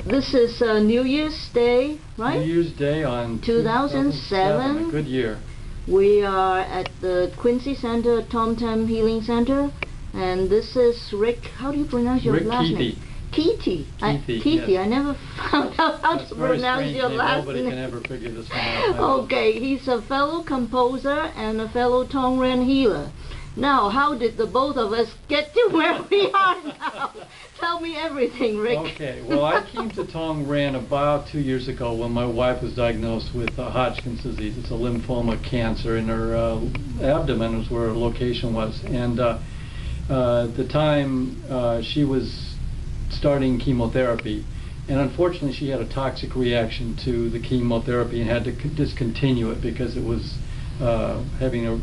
This is New Year's Day, right? New Year's Day on 2007. A good year. We are at the Quincy Center, Tom Healing Center, and this is Rick. How do you pronounce your last name? Keithy. Keithy. Yes. I never found out how to pronounce your last name. Nobody can ever figure this one out. Okay, he's a fellow composer and a fellow Tong healer. Now, how did the both of us get to where we are now? Tell me everything, Rick. Okay, well, I came to Tong about 2 years ago when my wife was diagnosed with Hodgkins disease. It's a lymphoma cancer in her abdomen, was where her location was. And at the time, she was starting chemotherapy. And unfortunately, she had a toxic reaction to the chemotherapy and had to discontinue it because it was having a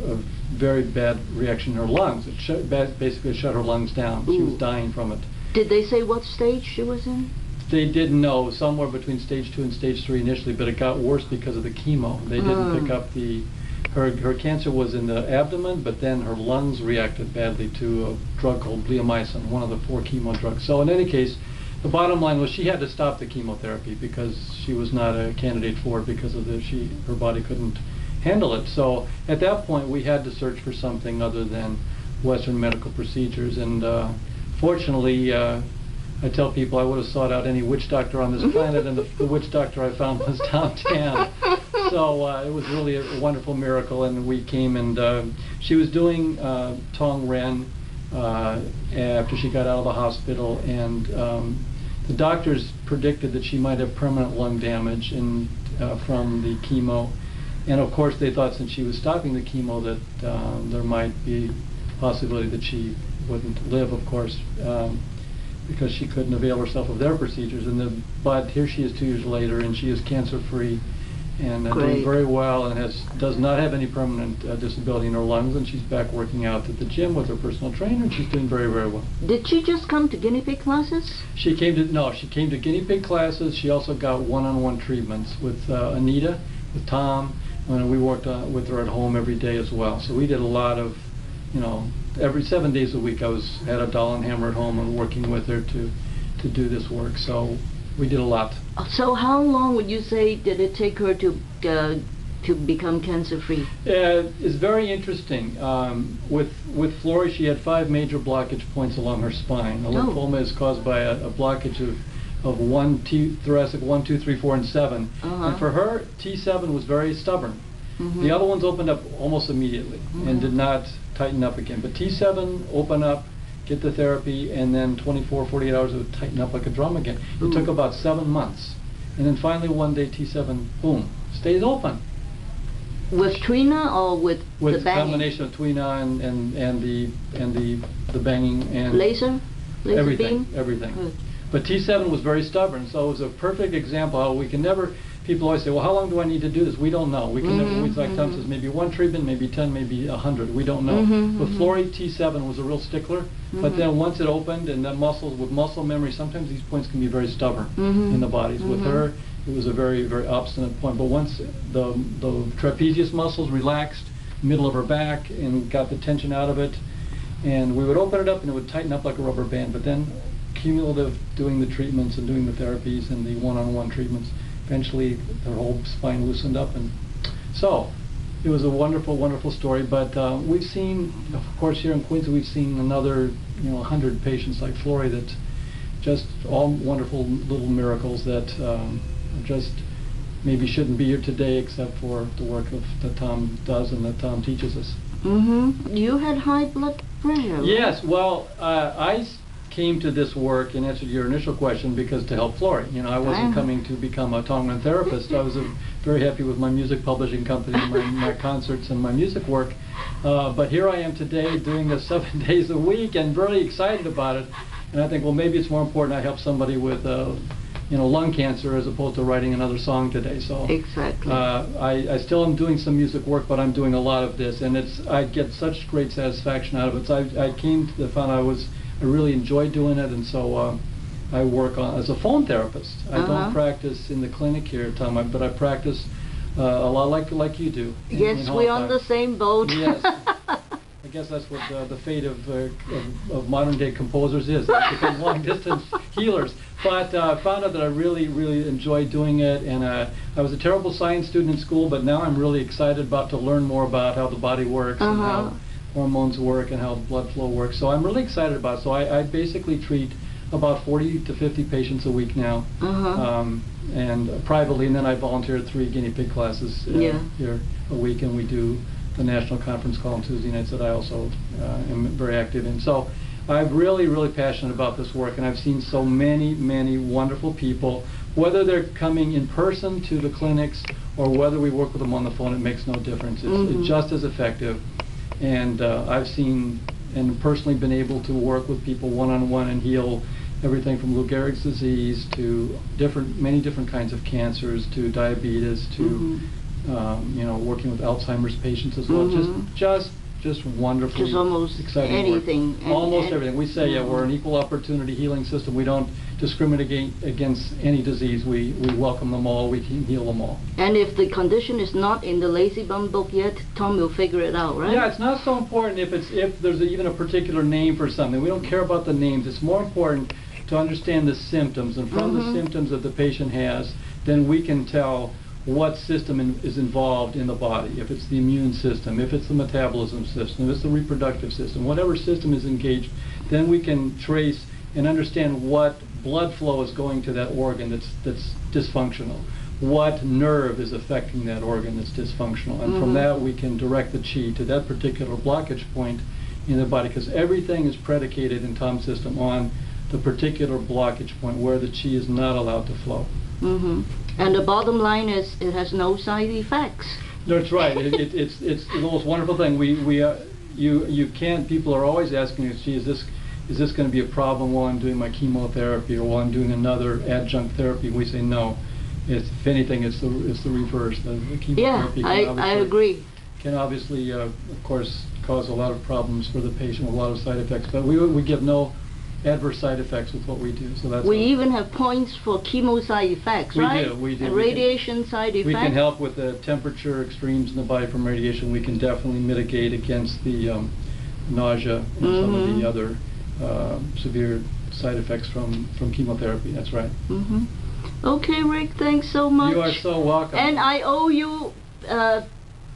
very bad reaction in her lungs. It basically shut her lungs down. She was dying from it. Did they say what stage she was in? They didn't know, somewhere between stage 2 and stage 3 initially, but it got worse because of the chemo. They didn't pick up her cancer was in the abdomen, but then her lungs reacted badly to a drug called bleomycin, one of the 4 chemo drugs. So in any case, the bottom line was she had to stop the chemotherapy because she was not a candidate for it because of her body couldn't handle it. So at that point we had to search for something other than Western medical procedures, and fortunately I tell people I would have sought out any witch doctor on this planet, and the witch doctor I found was Tom Tan. So it was really a wonderful miracle, and we came, and she was doing Tong Ren after she got out of the hospital, and the doctors predicted that she might have permanent lung damage from the chemo. And of course they thought since she was stopping the chemo that there might be a possibility that she wouldn't live, of course, because she couldn't avail herself of their procedures. But here she is 2 years later, and she is cancer-free and doing very well, and does not have any permanent disability in her lungs, and she's back working out at the gym with her personal trainer, and she's doing very, very well. Did she just come to guinea pig classes? She came to guinea pig classes. She also got one-on-one treatments with Anita, with Tom, and we worked with her at home every day as well. So we did a lot of, every 7 days a week I had a doll and hammer at home and working with her to do this work. So we did a lot. So how long would you say did it take her to become cancer-free? It's very interesting. With Flory, she had 5 major blockage points along her spine. A lymphoma is caused by a blockage of thoracic 1, 2, 3, 4, and 7. And for her, T7 was very stubborn. The other ones opened up almost immediately and did not tighten up again. But T7 open up, get the therapy, and then 24, 48 hours it would tighten up like a drum again. It took about 7 months. And then finally one day T7, boom, stays open. With Twina or with the banging? With a combination of Twina and the banging and laser everything, beam? Everything. Good. But T7 was very stubborn, so it was a perfect example how we can never. People always say, well, how long do I need to do this? We don't know. We can never, like Tom says, maybe 1 treatment, maybe 10, maybe 100. We don't know. With Flory, T7 was a real stickler, but then once it opened, and then with muscle memory, sometimes these points can be very stubborn in the bodies. With her, it was a very, very obstinate point. But once the trapezius muscles relaxed, middle of her back, and got the tension out of it, and we would open it up, and it would tighten up like a rubber band. But then cumulative doing the treatments and doing the therapies and the one-on-one treatments, eventually her whole spine loosened up, and so it was a wonderful, wonderful story. But we've seen, of course, here in Queens, we've seen another 100 patients like Flory that just all wonderful little miracles that just maybe shouldn't be here today except for the work that Tom does and that Tom teaches us. You had high blood pressure, right? Yes, well, I came to this work, in answer to your initial question, because to help Flory. I wasn't coming to become a Tong therapist. I was very happy with my music publishing company, my concerts and my music work. But here I am today doing this 7 days a week and very excited about it. And I think, well, maybe it's more important I help somebody with lung cancer as opposed to writing another song today. So exactly. I still am doing some music work, but I'm doing a lot of this, and I get such great satisfaction out of it. So I came to find I really enjoy doing it, and so I work as a phone therapist. I don't practice in the clinic here, Tom, but I practice a lot like you do. Yes, we're on the same boat. Yes. I guess that's what the fate of modern day composers is. They become long distance healers. But I found out that I really, really enjoyed doing it, and I was a terrible science student in school, but now I'm really excited to learn more about how the body works and how hormones work and how blood flow works. So I'm really excited about it. So I basically treat about 40 to 50 patients a week now, and privately, and then I volunteer at 3 guinea pig classes here a week, and we do the national conference call on Tuesday nights that I also am very active in. So I'm really, really passionate about this work, and I've seen so many, many wonderful people, whether they're coming in person to the clinics or whether we work with them on the phone. It makes no difference. It's just as effective, and I've seen and personally been able to work with people one-on-one and heal everything from Lou Gehrig's disease to many different kinds of cancers, to diabetes, to working with Alzheimer's patients as well. Just wonderful, just almost exciting anything. work. Almost everything. We say, we're an equal opportunity healing system. We don't discriminate against any disease. We welcome them all. We can heal them all. And if the condition is not in the Lazy Bum book yet, Tom will figure it out, right? Yeah, it's not so important if there's even a particular name for something. We don't care about the names. It's more important to understand the symptoms, and from the symptoms that the patient has, then we can tell what system is involved in the body. If it's the immune system, if it's the metabolism system, if it's the reproductive system, whatever system is engaged, then we can trace and understand what blood flow is going to that organ that's dysfunctional, what nerve is affecting that organ that's dysfunctional, and from that we can direct the chi to that particular blockage point in the body, because everything is predicated in Tom's system on the particular blockage point where the chi is not allowed to flow. And the bottom line is it has no side effects. That's right. It's the most wonderful thing. You can't. People are always asking us, "Gee, is this going to be a problem while I'm doing my chemotherapy or while I'm doing another adjunct therapy?" We say no. If anything, it's the reverse. The chemotherapy I agree. Can obviously, of course, cause a lot of problems for the patient with a lot of side effects. But we give no adverse side effects with what we do. So that's. We even have points for chemo side effects, right? We do. And radiation side effects. We can help with the temperature extremes in the body from radiation. We can definitely mitigate against the nausea and some of the other severe side effects from chemotherapy. That's right. Okay, Rick, thanks so much. You are so welcome. And I owe you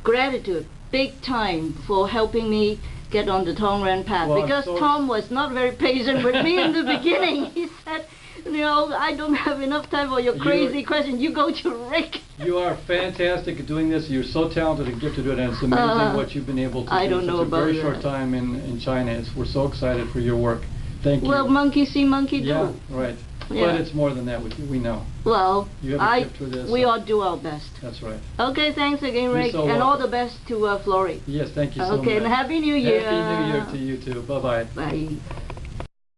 gratitude, big time, for helping me get on the Tong Ren path, because Tom was not very patient with me in the beginning. He said, I don't have enough time for your crazy question. You go to Rick. You are fantastic at doing this. You're so talented and gifted at it, and it's amazing what you've been able to do in such a very short time in China. We're so excited for your work. Thank you. Well, monkey see, monkey do. Yeah, right. Yeah. But it's more than that with you. We know. Well, we all do our best. That's right. Okay, thanks again, Rick, so and all the best to Florrie. Yes, thank you so much. Okay, and Happy New Year. Happy New Year to you too. Bye-bye. Bye.